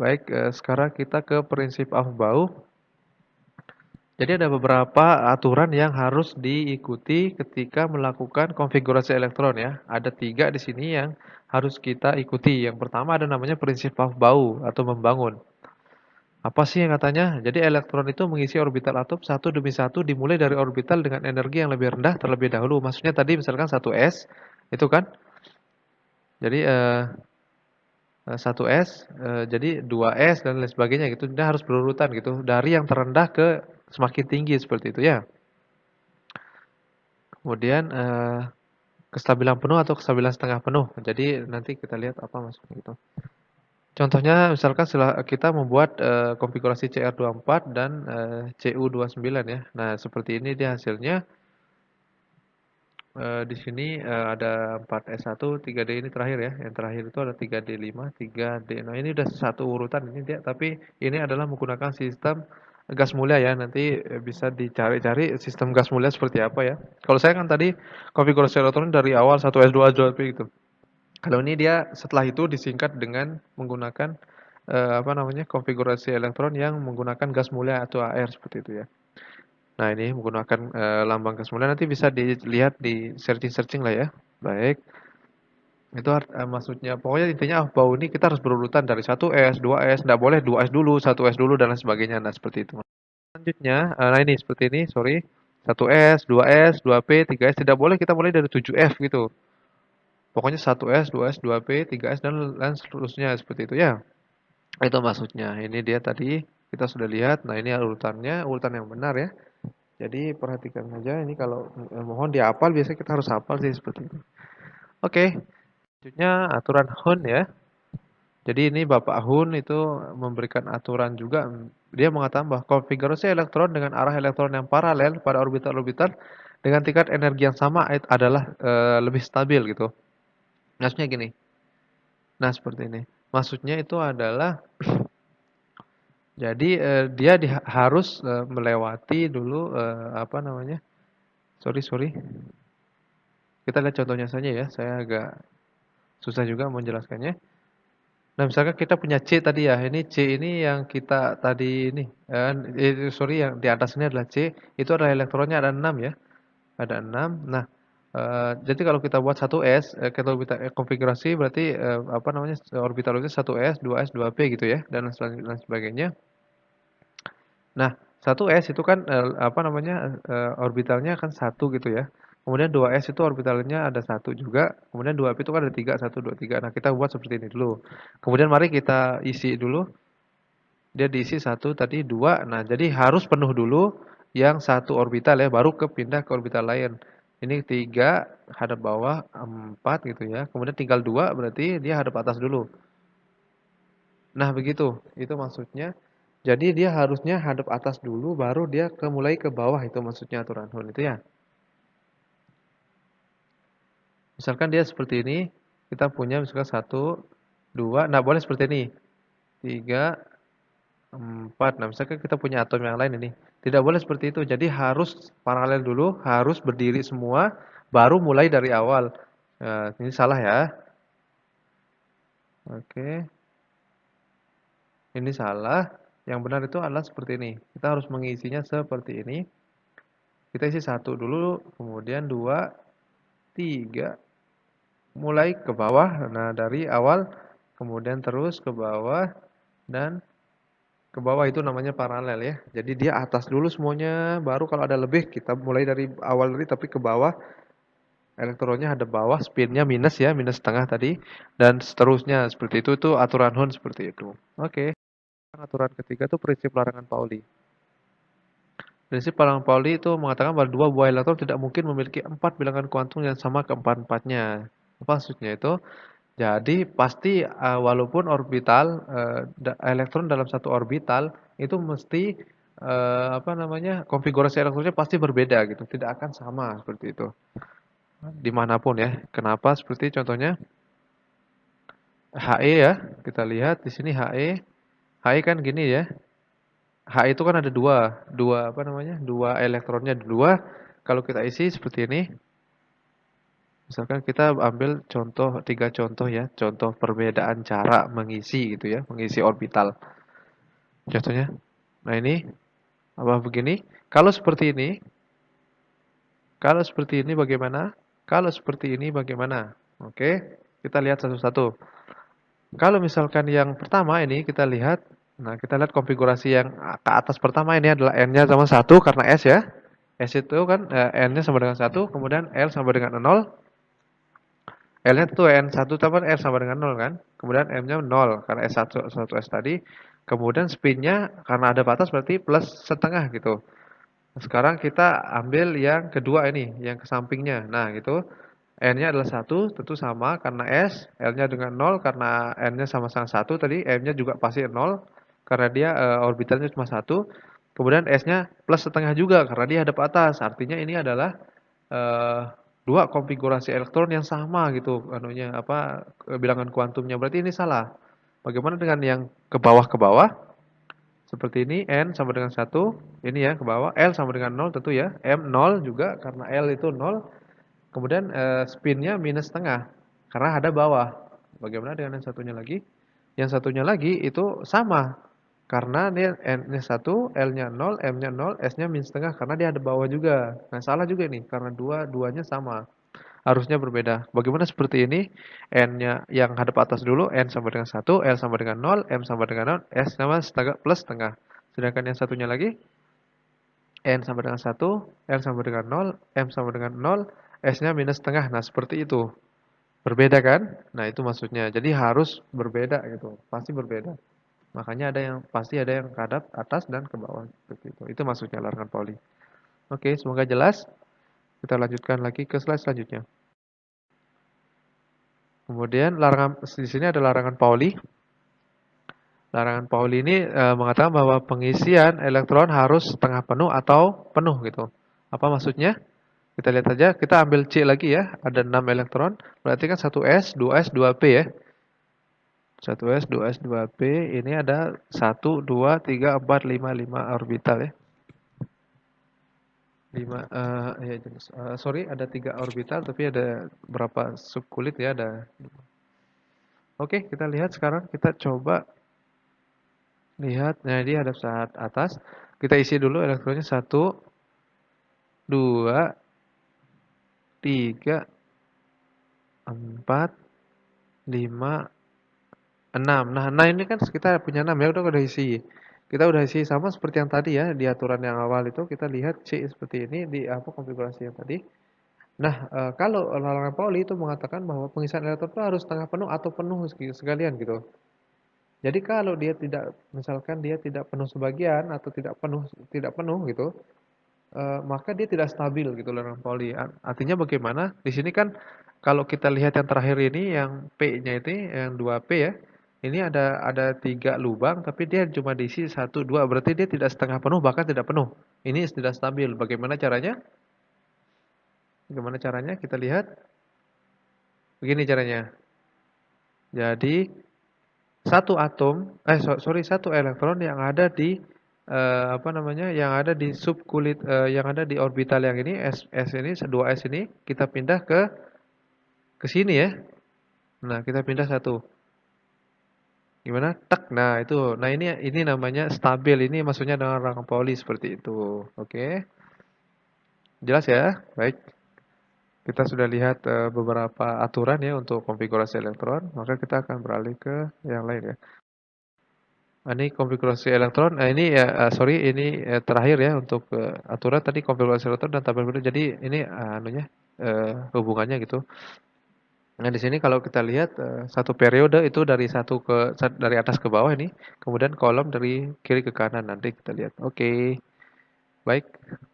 Baik, sekarang kita ke prinsip Aufbau. Jadi ada beberapa aturan yang harus diikuti ketika melakukan konfigurasi elektron ya. Ada 3 di sini yang harus kita ikuti. Yang pertama ada namanya prinsip Aufbau atau membangun. Apa sih yang katanya? Jadi elektron itu mengisi orbital atom satu demi satu dimulai dari orbital dengan energi yang lebih rendah terlebih dahulu. Maksudnya tadi misalkan 1s itu kan. Jadi 1s, jadi 2s dan lain sebagainya gitu. Dia harus berurutan gitu dari yang terendah ke semakin tinggi seperti itu ya. Kemudian kestabilan penuh atau kestabilan setengah penuh. Jadi nanti kita lihat apa maksudnya gitu. Contohnya misalkan setelah kita membuat konfigurasi CR24 dan CU29 ya. Nah, seperti ini dia hasilnya. Di sini ada 4S1, 3D ini terakhir ya. Yang terakhir itu ada 3D5, 3D. Nah, ini udah satu urutan ini dia, tapi ini adalah menggunakan sistem gas mulia ya. Nanti bisa dicari-cari sistem gas mulia seperti apa ya. Kalau saya kan tadi konfigurasi elektron dari awal 1S, 2S, 2P gitu. Kalau ini dia setelah itu disingkat dengan menggunakan apa namanya? Konfigurasi elektron yang menggunakan gas mulia atau AR seperti itu ya. Nah, ini menggunakan lambang gas mulia nanti bisa dilihat di searching-searching lah ya. Baik. Itu maksudnya pokoknya intinya bau ini kita harus berurutan dari 1S, 2S, enggak boleh 2S dulu, 1S dulu dan lain sebagainya. Nah, seperti itu. Selanjutnya, nah ini seperti ini, sorry. 1S, 2S, 2P, 3S tidak boleh kita mulai dari 7F gitu. Pokoknya 1S, 2S, 2P, 3S dan lain seterusnya seperti itu ya. Itu maksudnya. Ini dia tadi kita sudah lihat. Nah, ini urutannya, urutan yang benar ya. Jadi perhatikan saja ini kalau mohon dihafal biasanya kita harus hafal sih seperti itu. Oke, selanjutnya aturan Hund ya. Jadi ini Bapak Hun itu memberikan aturan juga. Dia mengatakan bahwa konfigurasi elektron dengan arah elektron yang paralel pada orbital-orbital dengan tingkat energi yang sama adalah lebih stabil gitu. Maksudnya gini. Nah, seperti ini. Maksudnya itu adalah jadi dia harus melewati dulu apa namanya? Sorry, sorry. Kita lihat contohnya saja ya. Saya agak susah juga menjelaskannya. Nah, misalkan kita punya C tadi ya. Ini C ini yang kita tadi ini sorry yang di atas ini adalah C, itu adalah elektronnya ada 6 ya. Ada 6. Nah, jadi kalau kita buat 1s, kita konfigurasi berarti apa namanya? Orbital itu 1s, 2s, 2p gitu ya dan lain sebagainya. Nah, 1s itu kan apa namanya? Orbitalnya kan 1 gitu ya. Kemudian 2s itu orbitalnya ada 1 juga. Kemudian 2p itu kan ada 3, 1, 2, 3. Nah, kita buat seperti ini dulu. Kemudian mari kita isi dulu. Dia diisi 1 tadi 2. Nah, jadi harus penuh dulu yang 1 orbital ya, baru pindah ke orbital lain. Ini 3 hadap bawah, 4 gitu ya. Kemudian tinggal 2 berarti dia hadap atas dulu. Nah, begitu. Itu maksudnya. Jadi dia harusnya hadap atas dulu baru dia mulai ke bawah itu maksudnya aturan Hund itu ya. Misalkan dia seperti ini, kita punya misalkan 1, 2, nah boleh seperti ini. 3, 4. Nah, misalkan kita punya atom yang lain ini. Tidak boleh seperti itu. Jadi harus paralel dulu, harus berdiri semua, baru mulai dari awal. Ini salah ya. Oke. Ini salah. Yang benar itu adalah seperti ini. Kita harus mengisinya seperti ini. Kita isi 1 dulu, kemudian 2, 3. Mulai ke bawah. Nah, dari awal, kemudian terus ke bawah, dan ke bawah itu namanya paralel ya. Jadi dia atas dulu semuanya, baru kalau ada lebih kita mulai dari awal tadi tapi ke bawah. Elektronnya ada bawah, spinnya minus ya, minus setengah tadi dan seterusnya seperti itu aturan Hund seperti itu. Oke. Aturan ketiga itu prinsip larangan Pauli. Prinsip larangan Pauli itu mengatakan bahwa dua buah elektron tidak mungkin memiliki 4 bilangan kuantum yang sama keempat-empatnya. Apa maksudnya itu? Jadi pasti walaupun orbital elektron dalam satu orbital itu mesti apa namanya konfigurasi elektronnya pasti berbeda gitu, tidak akan sama seperti itu dimanapun ya. Kenapa? Seperti contohnya He ya, kita lihat di sini He, He kan gini ya, He itu kan ada dua apa namanya, dua elektronnya dua. Kalau kita isi seperti ini, Misalkan kita ambil contoh 3 contoh ya, contoh perbedaan cara mengisi gitu ya, mengisi orbital. Contohnya, nah ini apa begini? Kalau seperti ini, kalau seperti ini bagaimana? Kalau seperti ini bagaimana? Oke, kita lihat satu-satu. Kalau misalkan yang pertama ini kita lihat, nah kita lihat konfigurasi yang ke atas pertama ini adalah n-nya sama 1 karena S ya. S itu kan n-nya sama dengan 1, kemudian L sama dengan 0. L-nya itu N1 tapi R sama dengan 0 kan. Kemudian M-nya 0 karena S1 S tadi. Kemudian spin-nya karena ada batas berarti plus setengah gitu. Sekarang kita ambil yang kedua ini, yang ke sampingnya. Nah, gitu. N-nya adalah 1, tentu sama karena S, L-nya dengan 0 karena N-nya sama-sama 1 tadi, M-nya juga pasti 0 karena dia orbitalnya cuma 1. Kemudian S-nya plus setengah juga karena dia hadap atas. Artinya ini adalah eh, dua konfigurasi elektron yang sama gitu anunya apa bilangan kuantumnya. Berarti ini salah. Bagaimana dengan yang ke bawah? Seperti ini N sama dengan 1, ini ya ke bawah, L sama dengan 0 tentu ya, M 0 juga karena L itu 0, kemudian spinnya minus setengah karena ada bawah. Bagaimana dengan yang satunya lagi? Yang satunya lagi itu sama karena dia N-nya 1, L-nya 0, M-nya 0, S-nya minus setengah karena dia ada bawah juga. Nah salah juga nih karena duanya sama. Harusnya berbeda. Bagaimana seperti ini? N-nya yang hadap atas dulu, N sama dengan 1, L sama dengan 0, M sama dengan 0, S sama setengah plus setengah. Sedangkan yang satunya lagi, N sama dengan 1, L sama dengan 0, M sama dengan 0, S-nya minus setengah. Nah, seperti itu. Berbeda kan? Nah, itu maksudnya. Jadi harus berbeda gitu. Pasti berbeda. Makanya pasti ada yang ke hadap atas dan ke bawah seperti itu. Itu maksudnya larangan Pauli. Oke, semoga jelas. Kita lanjutkan lagi ke slide selanjutnya. Kemudian larangan di sini ada larangan Pauli. Larangan Pauli ini mengatakan bahwa pengisian elektron harus setengah penuh atau penuh gitu. Apa maksudnya? Kita lihat aja, kita ambil C lagi ya, ada 6 elektron, berarti kan 1s, 2s, 2p ya. 1s, 2s, 2p, ini ada 1, 2, 3, 4, 5, 5 orbital ya. 5 ya jenis. Sorry, ada 3 orbital tapi ada berapa subkulit ya, ada. Oke, kita lihat sekarang, kita coba lihat, nah di hadap saat atas. Kita isi dulu elektronnya 1, 2, 3, 4, 5, 6. Nah ini kan kita punya 6 ya, udah isi. Kita udah isi sama seperti yang tadi ya, di aturan yang awal itu kita lihat C seperti ini di apa konfigurasi yang tadi. Nah, kalau larangan Pauli itu mengatakan bahwa pengisian elektron itu harus setengah penuh atau penuh sekalian gitu. Jadi kalau dia tidak, misalkan dia tidak penuh sebagian atau tidak penuh gitu, maka dia tidak stabil gitu larangan Pauli. Artinya bagaimana? Di sini kan kalau kita lihat yang terakhir ini yang P-nya itu yang 2P ya. Ini ada 3 lubang tapi dia cuma diisi 1 2 berarti dia tidak setengah penuh bahkan tidak penuh. Ini tidak stabil. Bagaimana caranya? Bagaimana caranya? Kita lihat. Begini caranya. Jadi satu atom sorry satu elektron yang ada di apa namanya yang ada di subkulit yang ada di orbital yang ini S ini 2S ini kita pindah ke sini ya. Nah, kita pindah satu. Gimana? Tek. Nah, itu. Nah, ini namanya stabil. Ini maksudnya dengan larangan Pauli seperti itu. Oke. Jelas ya? Baik. Kita sudah lihat beberapa aturan ya untuk konfigurasi elektron, maka kita akan beralih ke yang lain ya. Ini konfigurasi elektron. Nah, ini ya sorry ini terakhir ya untuk aturan tadi konfigurasi elektron dan tabel berikut. Jadi ini anunya hubungannya gitu. Nah, di sini kalau kita lihat satu periode itu dari atas ke bawah ini, kemudian kolom dari kiri ke kanan nanti kita lihat. Oke. Baik.